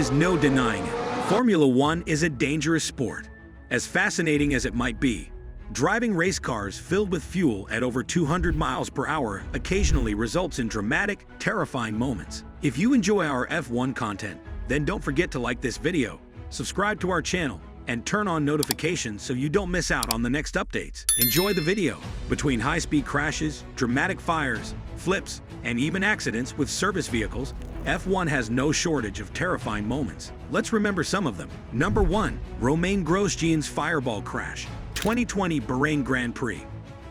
is no denying it. Formula One is a dangerous sport. As fascinating as it might be, driving race cars filled with fuel at over 200 miles per hour occasionally results in dramatic, terrifying moments. If you enjoy our F1 content, then don't forget to like this video, subscribe to our channel, and turn on notifications so you don't miss out on the next updates. Enjoy the video. Between high-speed crashes, dramatic fires, flips, and even accidents with service vehicles, F1 has no shortage of terrifying moments. Let's remember some of them. Number 1. Romain Grosjean's fireball crash. 2020 Bahrain Grand Prix.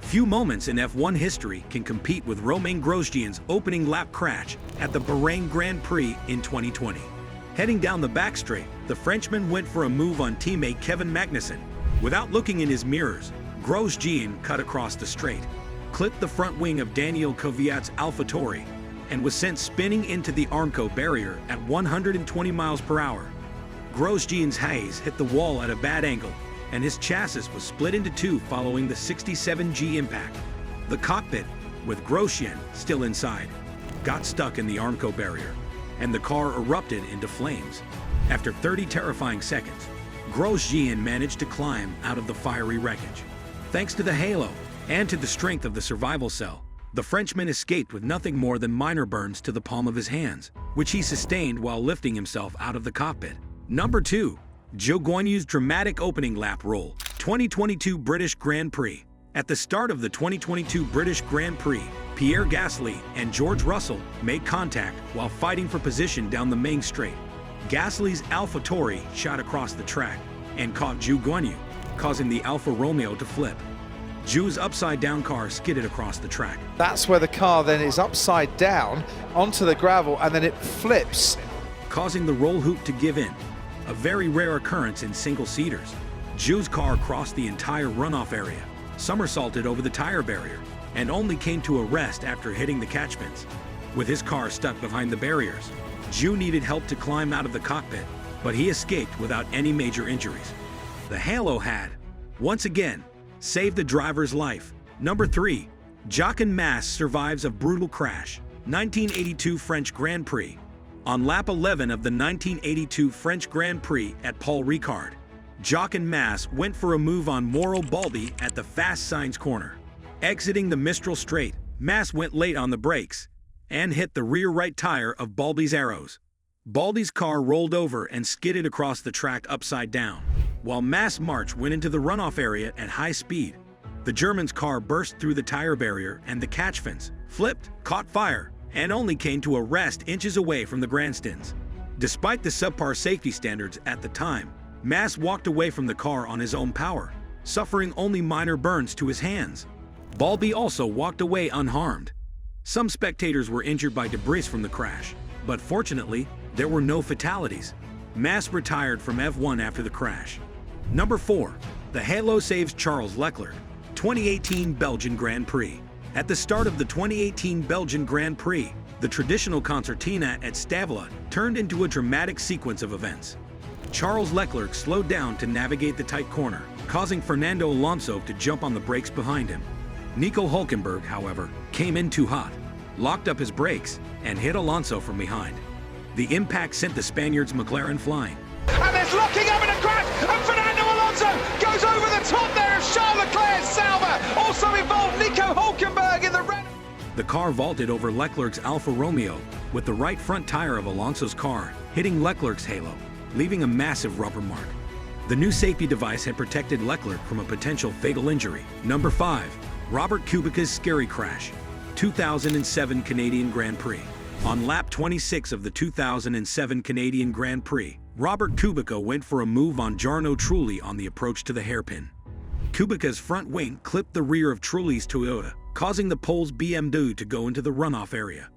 Few moments in F1 history can compete with Romain Grosjean's opening lap crash at the Bahrain Grand Prix in 2020. Heading down the back straight, the Frenchman went for a move on teammate Kevin Magnussen. Without looking in his mirrors, Grosjean cut across the straight, clipped the front wing of Daniel Kvyat's AlphaTauri, and was sent spinning into the Armco barrier at 120 miles per hour. Grosjean's haze hit the wall at a bad angle, and his chassis was split into two following the 67G impact. The cockpit, with Grosjean still inside, got stuck in the Armco barrier, and the car erupted into flames. After 30 terrifying seconds, Grosjean managed to climb out of the fiery wreckage. Thanks to the halo and to the strength of the survival cell, the Frenchman escaped with nothing more than minor burns to the palm of his hands, which he sustained while lifting himself out of the cockpit. Number 2. Zhou Guanyu's dramatic opening lap roll. 2022 British Grand Prix. At the start of the 2022 British Grand Prix, Pierre Gasly and George Russell made contact while fighting for position down the main straight. Gasly's AlphaTauri shot across the track and caught Zhou Guanyu, causing the Alfa Romeo to flip. Zhou's upside-down car skidded across the track. That's where the car then is upside down onto the gravel, and then it flips, causing the roll hoop to give in, a very rare occurrence in single-seaters. Zhou's car crossed the entire runoff area, somersaulted over the tire barrier, and only came to a rest after hitting the catch pins. With his car stuck behind the barriers, Zhou needed help to climb out of the cockpit, but he escaped without any major injuries. The halo had, once again, saved the driver's life. Number 3. Jochen Mass survives a brutal crash. 1982 French Grand Prix. On lap 11 of the 1982 French Grand Prix at Paul Ricard, Jochen Mass went for a move on Mauro Baldi at the Fast Signs corner. Exiting the Mistral Straight, Mass went late on the brakes and hit the rear right tire of Baldi's Arrows. Baldi's car rolled over and skidded across the track upside down, while Mass March went into the runoff area at high speed. The German's car burst through the tire barrier and the catch fence, flipped, caught fire, and only came to a rest inches away from the grandstands. Despite the subpar safety standards at the time, Mass walked away from the car on his own power, suffering only minor burns to his hands. Baldi also walked away unharmed. Some spectators were injured by debris from the crash, but fortunately, there were no fatalities. Mass retired from F1 after the crash. Number 4. The halo saves Charles Leclerc. 2018 Belgian Grand Prix. At the start of the 2018 Belgian Grand Prix, the traditional concertina at Stavola turned into a dramatic sequence of events. Charles Leclerc slowed down to navigate the tight corner, causing Fernando Alonso to jump on the brakes behind him. Nico Hülkenberg, however, came in too hot, locked up his brakes, and hit Alonso from behind. The impact sent the Spaniard's McLaren flying. And there's locking up in a crash, and Fernando Alonso goes over the top there of Charles Leclerc's Sauber. Also involved Nico Hülkenberg in the red. The car vaulted over Leclerc's Alfa Romeo, with the right front tire of Alonso's car hitting Leclerc's halo, leaving a massive rubber mark. The new safety device had protected Leclerc from a potential fatal injury. Number 5. Robert Kubica's scary crash. 2007 Canadian Grand Prix. On lap 26 of the 2007 Canadian Grand Prix, Robert Kubica went for a move on Jarno Trulli on the approach to the hairpin. Kubica's front wing clipped the rear of Trulli's Toyota, causing the Pole's BMW to go into the runoff area.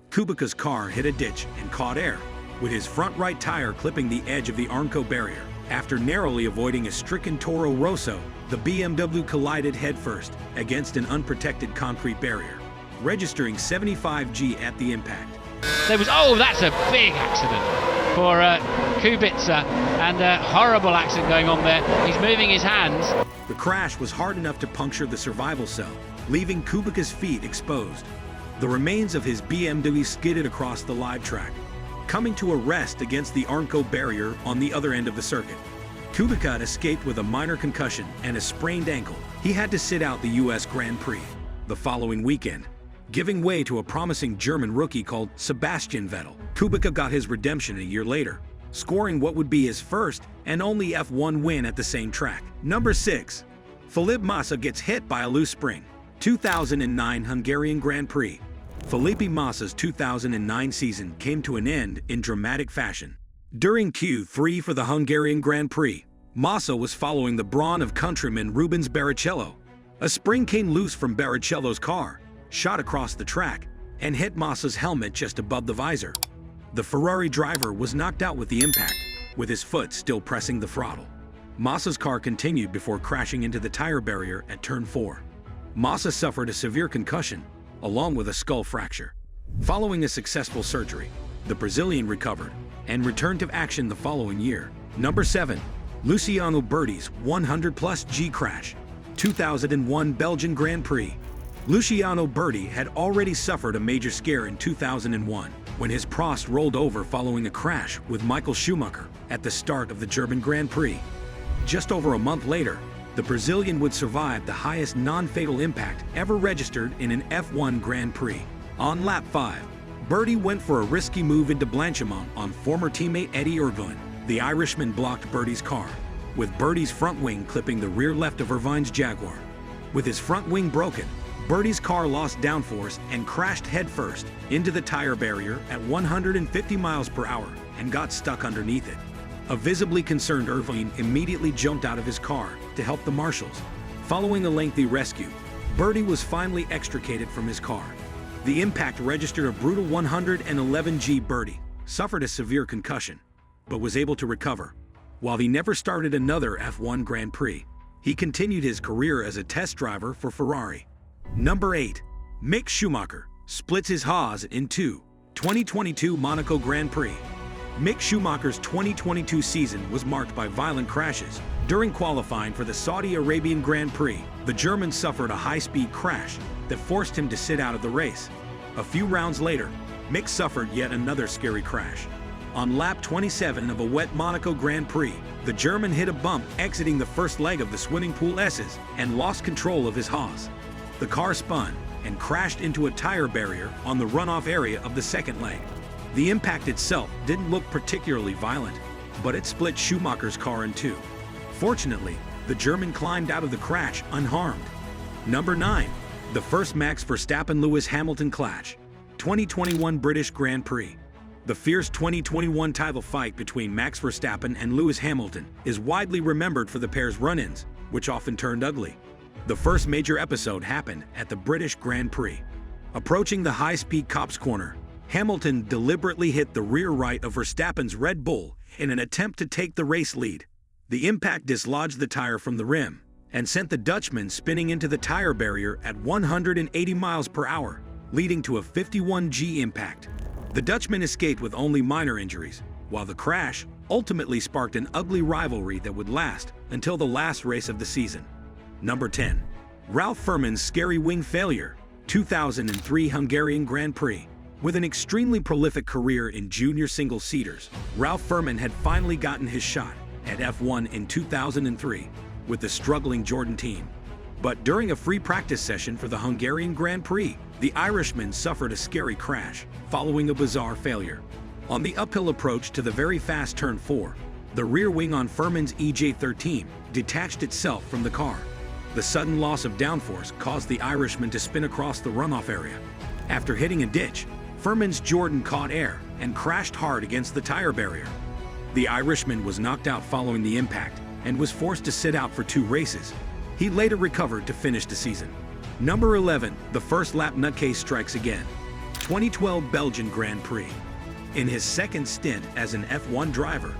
Kubica's car hit a ditch and caught air, with his front right tire clipping the edge of the Armco barrier. After narrowly avoiding a stricken Toro Rosso, the BMW collided headfirst against an unprotected concrete barrier, registering 75G at the impact. That's a big accident for Kubica, and a horrible accident going on there. He's moving his hands. The crash was hard enough to puncture the survival cell, leaving Kubica's feet exposed. The remains of his BMW skidded across the live track. coming to a rest against the Armco barrier on the other end of the circuit. Kubica escaped with a minor concussion and a sprained ankle. He had to sit out the US Grand Prix the following weekend, giving way to a promising German rookie called Sebastian Vettel. Kubica got his redemption a year later, scoring what would be his first and only F1 win at the same track. Number 6. Felipe Massa gets hit by a loose spring. 2009 Hungarian Grand Prix. Felipe Massa's 2009 season came to an end in dramatic fashion. During Q3 for the Hungarian Grand Prix, Massa was following the brawn of countryman Rubens Barrichello. A spring came loose from Barrichello's car, shot across the track, and hit Massa's helmet just above the visor. The Ferrari driver was knocked out with the impact, with his foot still pressing the throttle. Massa's car continued before crashing into the tire barrier at turn 4. Massa suffered a severe concussion, along with a skull fracture. Following a successful surgery, the Brazilian recovered and returned to action the following year. Number 7. Luciano Berti's 100+ G crash. 2001 Belgian Grand Prix. Luciano Berti had already suffered a major scare in 2001 when his Prost rolled over following a crash with Michael Schumacher at the start of the German Grand Prix. Just over a month later, the Brazilian would survive the highest non-fatal impact ever registered in an F1 Grand Prix. On lap 5, Berti went for a risky move into Blanchimont on former teammate Eddie Irvine. The Irishman blocked Berti's car, with Berti's front wing clipping the rear left of Irvine's Jaguar. With his front wing broken, Berti's car lost downforce and crashed headfirst into the tire barrier at 150 miles per hour and got stuck underneath it. A visibly concerned Irvine immediately jumped out of his car to help the marshals. Following a lengthy rescue, Berti was finally extricated from his car. The impact registered a brutal 111 G. Berti suffered a severe concussion, but was able to recover. While he never started another F1 Grand Prix, he continued his career as a test driver for Ferrari. Number 8. Mick Schumacher splits his Haas in two. 2022 Monaco Grand Prix. Mick Schumacher's 2022 season was marked by violent crashes. During qualifying for the Saudi Arabian Grand Prix, the German suffered a high-speed crash that forced him to sit out of the race. A few rounds later, Mick suffered yet another scary crash. On lap 27 of a wet Monaco Grand Prix, the German hit a bump exiting the first leg of the swimming pool S's and lost control of his Haas. The car spun and crashed into a tire barrier on the runoff area of the second leg. The impact itself didn't look particularly violent, but it split Schumacher's car in two. Fortunately, the German climbed out of the crash unharmed. Number 9. The first Max Verstappen-Lewis Hamilton clash. 2021 British Grand Prix. The fierce 2021 title fight between Max Verstappen and Lewis Hamilton is widely remembered for the pair's run-ins, which often turned ugly. The first major episode happened at the British Grand Prix. Approaching the high-speed Copse corner, Hamilton deliberately hit the rear right of Verstappen's Red Bull in an attempt to take the race lead. The impact dislodged the tire from the rim and sent the Dutchman spinning into the tire barrier at 180 miles per hour, leading to a 51 G impact. The Dutchman escaped with only minor injuries, while the crash ultimately sparked an ugly rivalry that would last until the last race of the season. Number 10. Ralf Furman's scary wing failure. 2003 Hungarian Grand Prix. With an extremely prolific career in junior single-seaters, Ralf Furman had finally gotten his shot at F1 in 2003 with the struggling Jordan team. But during a free practice session for the Hungarian Grand Prix, the Irishman suffered a scary crash following a bizarre failure. On the uphill approach to the very fast turn 4, the rear wing on Furman's EJ13 detached itself from the car. The sudden loss of downforce caused the Irishman to spin across the runoff area. After hitting a ditch, Furman's Jordan caught air and crashed hard against the tire barrier. The Irishman was knocked out following the impact and was forced to sit out for 2 races. He later recovered to finish the season. Number 11. The first lap nutcase strikes again. 2012 Belgian Grand Prix. In his second stint as an F1 driver,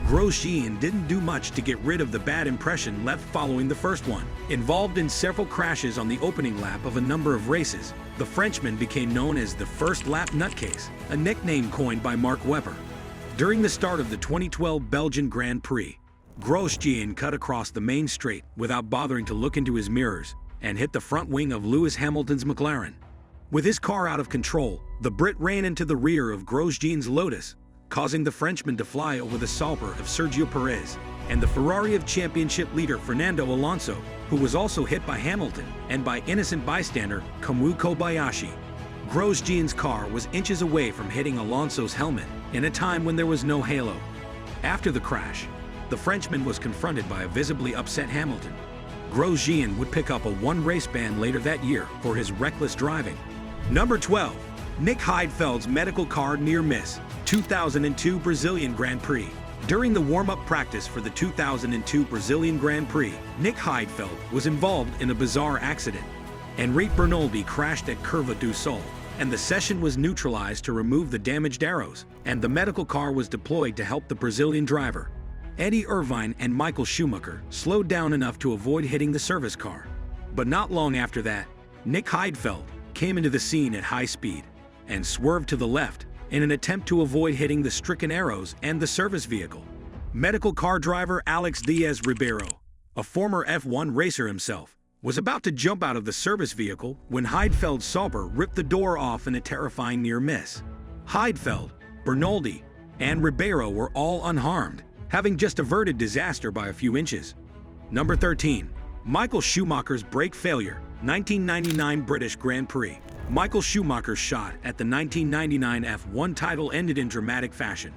Grosjean didn't do much to get rid of the bad impression left following the first one. Involved in several crashes on the opening lap of a number of races, the Frenchman became known as the first lap nutcase, a nickname coined by Mark Webber. During the start of the 2012 Belgian Grand Prix, Grosjean cut across the main straight without bothering to look into his mirrors and hit the front wing of Lewis Hamilton's McLaren. With his car out of control, the Brit ran into the rear of Grosjean's Lotus, causing the Frenchman to fly over the Sauber of Sergio Perez and the Ferrari of championship leader Fernando Alonso, who was also hit by Hamilton and by innocent bystander Kamui Kobayashi. Grosjean's car was inches away from hitting Alonso's helmet in a time when there was no halo. After the crash, the Frenchman was confronted by a visibly upset Hamilton. Grosjean would pick up a one-race ban later that year for his reckless driving. Number 12. Nick Heidfeld's medical car near miss. 2002 Brazilian Grand Prix. During the warm-up practice for the 2002 Brazilian Grand Prix, Nick Heidfeld was involved in a bizarre accident. Enrique Bernoldi crashed at Curva do Sol, and the session was neutralized to remove the damaged arrows, and the medical car was deployed to help the Brazilian driver. Eddie Irvine and Michael Schumacher slowed down enough to avoid hitting the service car. But not long after that, Nick Heidfeld came into the scene at high speed and swerved to the left in an attempt to avoid hitting the stricken arrows and the service vehicle. Medical car driver Alex Diaz Ribeiro, a former F1 racer himself, was about to jump out of the service vehicle when Heidfeld's Sauber ripped the door off in a terrifying near miss. Heidfeld, Bernoldi, and Ribeiro were all unharmed, having just averted disaster by a few inches. Number 13. Michael Schumacher's brake failure. 1999 British Grand Prix. Michael Schumacher's shot at the 1999 F1 title ended in dramatic fashion.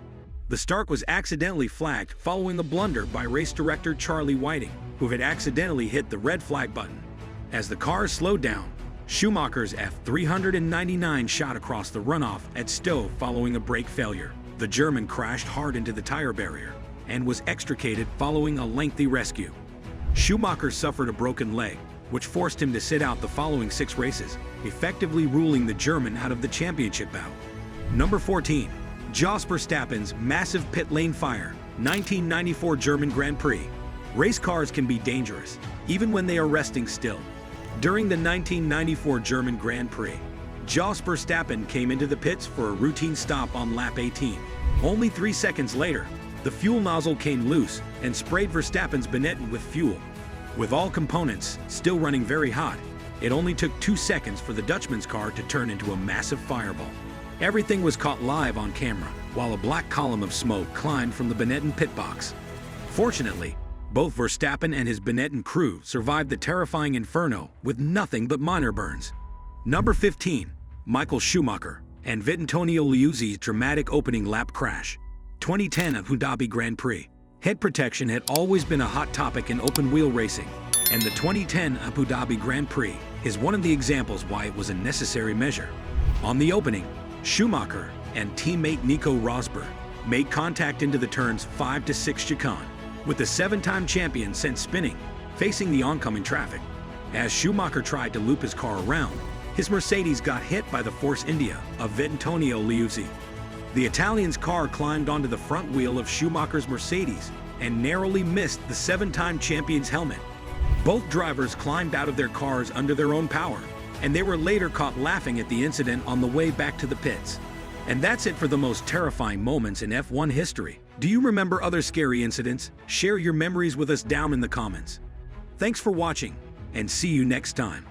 The start was accidentally flagged following a blunder by race director Charlie Whiting, who had accidentally hit the red flag button. As the cars slowed down, Schumacher's F399 shot across the runoff at Stowe following a brake failure. The German crashed hard into the tire barrier and was extricated following a lengthy rescue. Schumacher suffered a broken leg, which forced him to sit out the following 6 races, effectively ruling the German out of the championship bout. Number 14. Jos Verstappen's massive pit lane fire. 1994 German Grand Prix. Race cars can be dangerous, even when they are resting still. During the 1994 German Grand Prix, Jos Verstappen came into the pits for a routine stop on lap 18. Only 3 seconds later, the fuel nozzle came loose and sprayed Verstappen's Benetton with fuel. With all components still running very hot, it only took 2 seconds for the Dutchman's car to turn into a massive fireball. Everything was caught live on camera, while a black column of smoke climbed from the Benetton pit box. Fortunately, both Verstappen and his Benetton crew survived the terrifying inferno with nothing but minor burns. Number 15. Michael Schumacher and Vittorio Liuzzi's dramatic opening lap crash. 2010 Abu Dhabi Grand Prix. Head protection had always been a hot topic in open-wheel racing, and the 2010 Abu Dhabi Grand Prix is one of the examples why it was a necessary measure. On the opening, Schumacher and teammate Nico Rosberg made contact into the turns 5 to 6 chicane, with the 7-time champion sent spinning, facing the oncoming traffic. As Schumacher tried to loop his car around, his Mercedes got hit by the Force India of Vittorio Liuzzi. The Italian's car climbed onto the front wheel of Schumacher's Mercedes and narrowly missed the 7-time champion's helmet. Both drivers climbed out of their cars under their own power, and they were later caught laughing at the incident on the way back to the pits. And that's it for the most terrifying moments in F1 history. Do you remember other scary incidents? Share your memories with us down in the comments. Thanks for watching, and see you next time.